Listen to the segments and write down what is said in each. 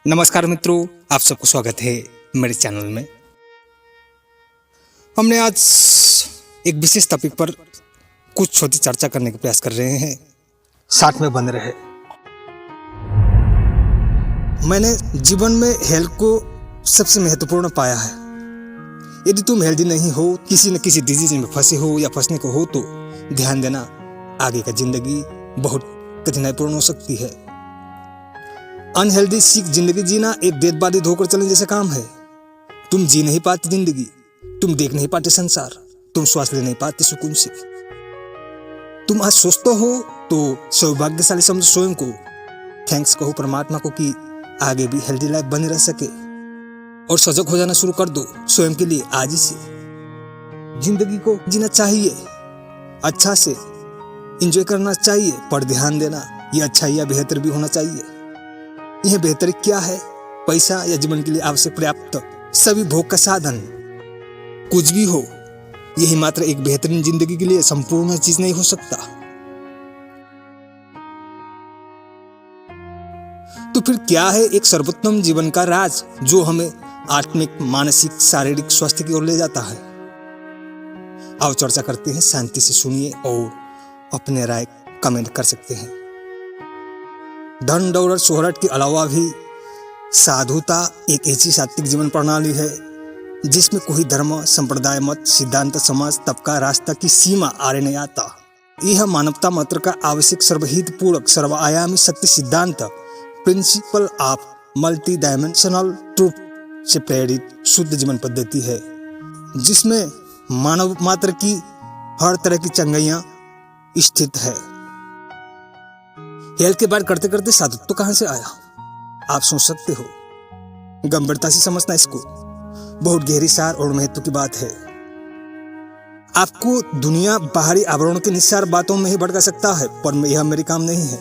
नमस्कार मित्रों, आप सबको स्वागत है मेरे चैनल में। हमने आज एक विशेष टॉपिक पर कुछ छोटी चर्चा करने का प्रयास कर रहे हैं। साथ में बने रहे। मैंने जीवन में हेल्थ को सबसे महत्वपूर्ण पाया है। यदि तुम हेल्दी नहीं हो, किसी न किसी डिजीज में फंसे हो या फंसने को हो, तो ध्यान देना, आगे का जिंदगी बहुत कठिनाईपूर्ण हो सकती है। अनहेल्दी सीख जिंदगी जीना एक डेड बॉडी धोकर चलने जैसा काम है। तुम जी नहीं पाते जिंदगी, तुम देख नहीं पाते संसार, तुम श्वास ले नहीं पाते सुकून से। तुम आज सोचते हो तो सौभाग्यशाली समझो स्वयं को। थैंक्स कहो परमात्मा को कि आगे भी हेल्दी लाइफ बनी रह सके, और सजग हो जाना शुरू कर दो स्वयं के लिए आज ही से। जिंदगी को जीना चाहिए, अच्छा से एंजॉय करना चाहिए, पर ध्यान देना ये अच्छा या बेहतर भी होना चाहिए। यह बेहतर क्या है? पैसा या जीवन के लिए आवश्यक पर्याप्त सभी भोग का साधन, कुछ भी हो, यही मात्र एक बेहतरीन जिंदगी के लिए संपूर्ण चीज नहीं हो सकता। तो फिर क्या है एक सर्वोत्तम जीवन का राज जो हमें आत्मिक, मानसिक, शारीरिक स्वास्थ्य की ओर ले जाता है? आओ चर्चा करते हैं, शांति से सुनिए और अपने राय कमेंट कर सकते हैं। धन दौलत शोहरत के अलावा भी साधुता एक ऐसी सात्विक जीवन प्रणाली है जिसमें कोई धर्म, संप्रदाय, मत, सिद्धांत, समाज, तबका, रास्ता की सीमा आड़े नहीं आता। यह मानवता मात्र का आवश्यक सर्वहित पूर्वक सर्वआयामी सत्य सिद्धांत, principle of multi dimensional truth से प्रेरित शुद्ध जीवन पद्धति है, जिसमें मानव मात्र की हर तरह की चंगाइयां स्थित है। हेल्थ के बात करते करते साधुत्व तो कहां से आया, आप सोच सकते हो। गंभीरता से समझना इसको, बहुत गहरी सार और महत्व की बात है। आपको दुनिया बाहरी आवरणों के निस्सार बातों में ही भड़का सकता है, पर यह मेरे काम नहीं है,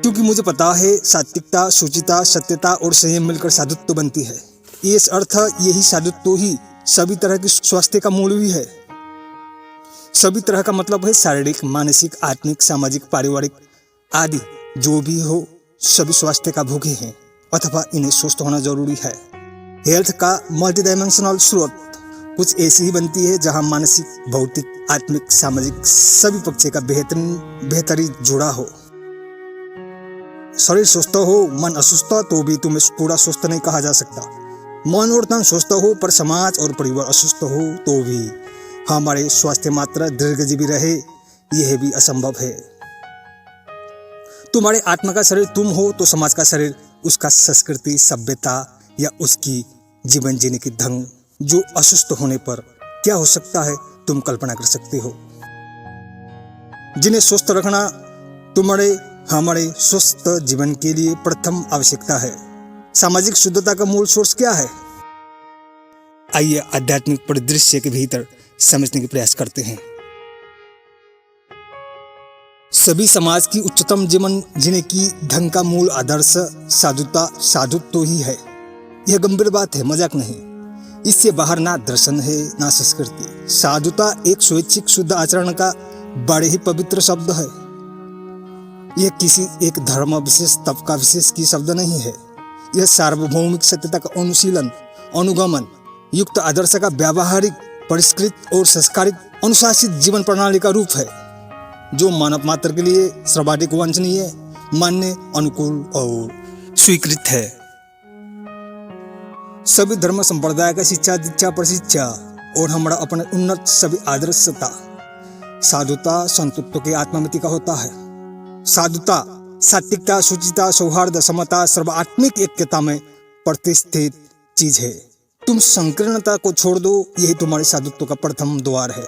क्योंकि मुझे पता है सात्विकता, शुचिता, सत्यता और संयम मिलकर साधुत्व बनती है। ये अर्थ यही साधुत्व ही सभी तरह की स्वास्थ्य का मूल भी है। सभी तरह का मतलब है शारीरिक, मानसिक, आत्मिक, सामाजिक, पारिवारिक आदि जो भी हो, सभी स्वास्थ्य का भूखे हैं अथवा इन्हें स्वस्थ होना जरूरी है। हेल्थ का मल्टी डायमेंशनल स्रोत कुछ ऐसी ही बनती है जहां मानसिक, भौतिक, आत्मिक, सामाजिक सभी पक्ष का बेहतरी जुड़ा हो। शरीर स्वस्थ हो, मन असुस्थ, तो भी तुम्हें पूरा स्वस्थ नहीं कहा जा सकता। मन और तन स्वस्थ हो पर समाज और परिवार असुस्थ हो, तो भी हमारे स्वास्थ्य मात्र दीर्घजीवी रहे, यह भी असंभव है। तुम्हारे आत्मा का शरीर तुम हो तो समाज का शरीर उसका संस्कृति, सभ्यता या उसकी जीवन जीने की ढंग, जो असुस्थ होने पर क्या हो सकता है तुम कल्पना कर सकते हो। जिन्हें स्वस्थ रखना तुम्हारे हमारे स्वस्थ जीवन के लिए प्रथम आवश्यकता है। सामाजिक शुद्धता का मूल सोर्स क्या है? आइए आध्यात्मिक परिदृश्य के भीतर समझने के प्रयास करते हैं। सभी समाज की उच्चतम जीवन जीने की ढंग का मूल आदर्श साधुत्व ही है। यह गंभीर बात है, मजाक नहीं। इससे बाहर ना दर्शन है ना संस्कृति। साधुता एक स्वैच्छिक शुद्ध आचरण का बड़े ही पवित्र शब्द है। यह किसी एक धर्म विशेष, तबका विशेष की शब्द नहीं है। यह सार्वभौमिक सत्यता का अनुशीलन, अनुगमन युक्त आदर्श का व्यावहारिक, परिष्कृत और संस्कारित अनुशासित जीवन प्रणाली का रूप है, जो मानव मात्र के लिए सर्वाधिक वांछनीय, मान्य, अनुकूल और स्वीकृत है। सभी धर्म संप्रदाय का शिक्षा, दीक्षा, प्रशिक्षा और हमारा अपना उन्नत सभी आदर्शता साधुता, संतुत्व के आत्ममिति का होता है। साधुता सात्विकता, शुचिता, सौहार्द, समता, सर्वात्मिक ऐक्यता में प्रतिष्ठित चीज है। तुम संकीर्णता को छोड़ दो, यही तुम्हारे साधुत्व का प्रथम द्वार है।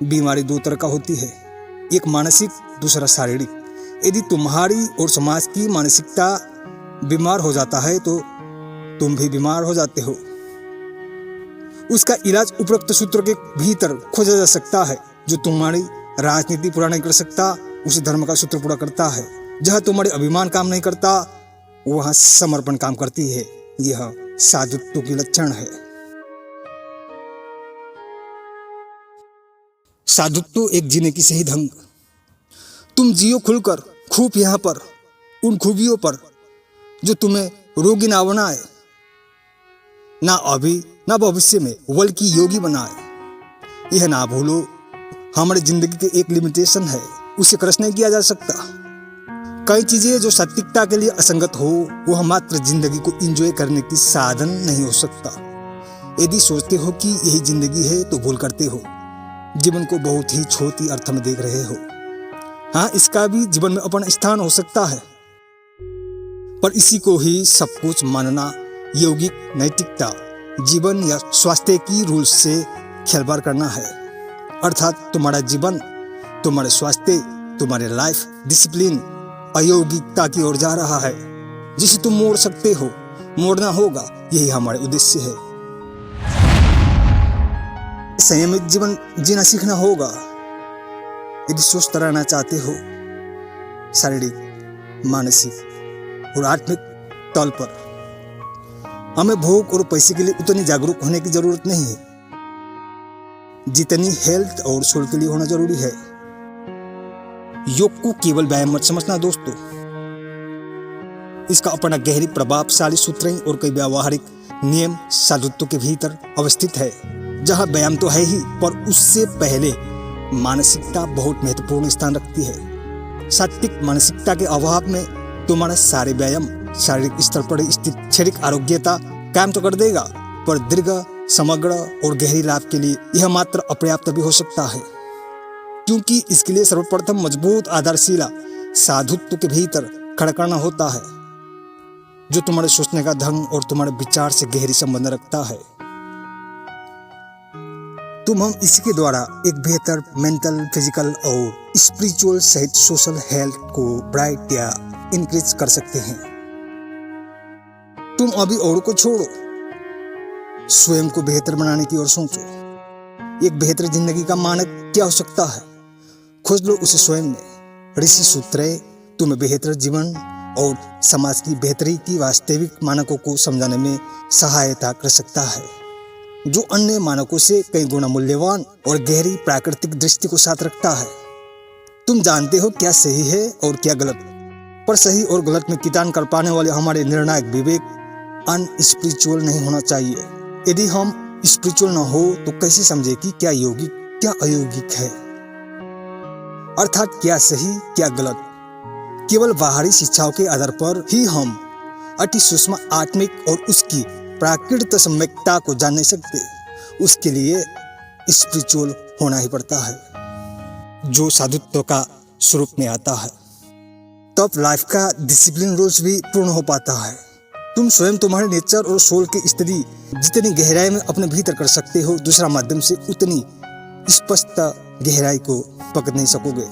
बीमारी दो तरह का होती है, एक मानसिक, दूसरा शारीरिक। यदि तुम्हारी और समाज की मानसिकता बीमार हो जाता है तो तुम भी बीमार हो जाते हो। उसका इलाज उपरोक्त सूत्र के भीतर खोजा जा सकता है। जो तुम्हारी राजनीति पूरा नहीं कर सकता, उसी धर्म का सूत्र पूरा करता है। जहाँ तुम्हारे अभिमान काम नहीं करता, वहाँ समर्पण काम करती है। यह साधुत्व की लक्षण है। साधुत्व एक जीने की सही ढंग। तुम जियो खुलकर, खूब यहाँ पर, उन खूबियों पर जो तुम्हें रोगी ना बनाए, ना अभी ना भविष्य में, बल्कि योगी बनाए। यह ना भूलो, हमारी जिंदगी की एक लिमिटेशन है, उसे क्रश नहीं किया जा सकता। कई चीजें जो सात्विकता के लिए असंगत हो, वह मात्र जिंदगी को एंजॉय करने की साधन नहीं हो सकता। यदि सोचते हो कि यही जिंदगी है तो भूल करते हो, जीवन को बहुत ही छोटी अर्थ में देख रहे हो। हाँ, इसका भी जीवन में अपना स्थान हो सकता है, पर इसी को ही सब कुछ मानना यौगिक नैतिकता, जीवन या स्वास्थ्य की रूल्स से खिलवाड़ करना है। अर्थात तुम्हारा जीवन, तुम्हारे स्वास्थ्य, तुम्हारे लाइफ डिसिप्लिन अयोगिकता की ओर जा रहा है, जिसे तुम मोड़ सकते हो, मोड़ना होगा। यही हमारे उद्देश्य है। संयमित जीवन जीना सीखना होगा यदि स्वस्थ रहना चाहते हो, शारीरिक, मानसिक और आत्मिक तल पर। हमें भूख और पैसे के लिए उतनी जागरूक होने की जरूरत नहीं है जितनी हेल्थ और सोल के लिए होना जरूरी है। योग को केवल व्यायाम मत समझना दोस्तों, इसका अपना गहरी प्रभावशाली सूत्र और कई व्यावहारिक नियम साधुत्व के भीतर अवस्थित है। जहाँ व्यायाम तो है ही, पर उससे पहले मानसिकता बहुत महत्वपूर्ण स्थान रखती है। सात्विक मानसिकता के अभाव में तुम्हारा सारे व्यायाम शारीरिक स्तर पर स्थित शारीरिक आरोग्यता कायम तो कर देगा, पर दीर्घ, समग्र और गहरी लाभ के लिए यह मात्र अपर्याप्त भी हो सकता है, क्योंकि इसके लिए सर्वप्रथम मजबूत आधारशिला साधुत्व के भीतर खड़ा करना होता है, जो तुम्हारे सोचने का ढंग और तुम्हारे विचार से गहरी संबंध रखता है। हम इसके द्वारा एक बेहतर मेंटल, फिजिकल और स्पिरिचुअल सहित सोशल हेल्थ को ब्राइट या इंक्रीज कर सकते हैं। तुम अभी और को छोड़ो, स्वयं को बेहतर बनाने की ओर सोचो। एक बेहतर जिंदगी का मानक क्या हो सकता है, खोज लो उसे स्वयं में। ऋषि सूत्र तुम्हें बेहतर जीवन और समाज की बेहतरी की वास्तविक मानकों को समझाने में सहायता कर सकता है, जो अन्य मानकों से कई गुना मूल्यवान और गहरी प्राकृतिक दृष्टि को साथ रखता है। तुम जानते हो क्या सही है और क्या गलत, पर सही और गलत में कितान कर पाने वाले हमारे निर्णायक विवेक अनस्पिरिचुअल नहीं होना चाहिए। यदि हम स्पिरिचुअल न हो तो कैसे समझे कि क्या यौगिक क्या अयौगिक है, अर्थात क्या सही क्या गलत। केवल बाहरी शिक्षाओं के आधार पर ही हम अति सूक्ष्म आत्मिक और उसकी प्राकृतिक सम्यकता को जान नहीं सकते। उसके लिए स्पिरिचुअल होना ही पड़ता है, जो साधुत्व का स्वरूप में आता है। तब लाइफ का डिसिप्लिन रूल्स भी पूर्ण हो पाता है। तुम स्वयं तुम्हारे नेचर और सोल की स्थिति जितनी गहराई में अपने भीतर कर सकते हो, दूसरा माध्यम से उतनी स्पष्ट गहराई को पकड़ नहीं सकोगे।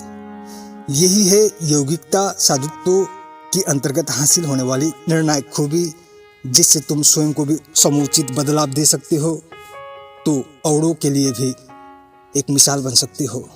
यही है यौगिकता साधुत्व के अंतर्गत हासिल होने वाली निर्णायक खूबी, जिससे तुम स्वयं को भी समुचित बदलाव दे सकते हो, तो औरों के लिए भी एक मिसाल बन सकते हो।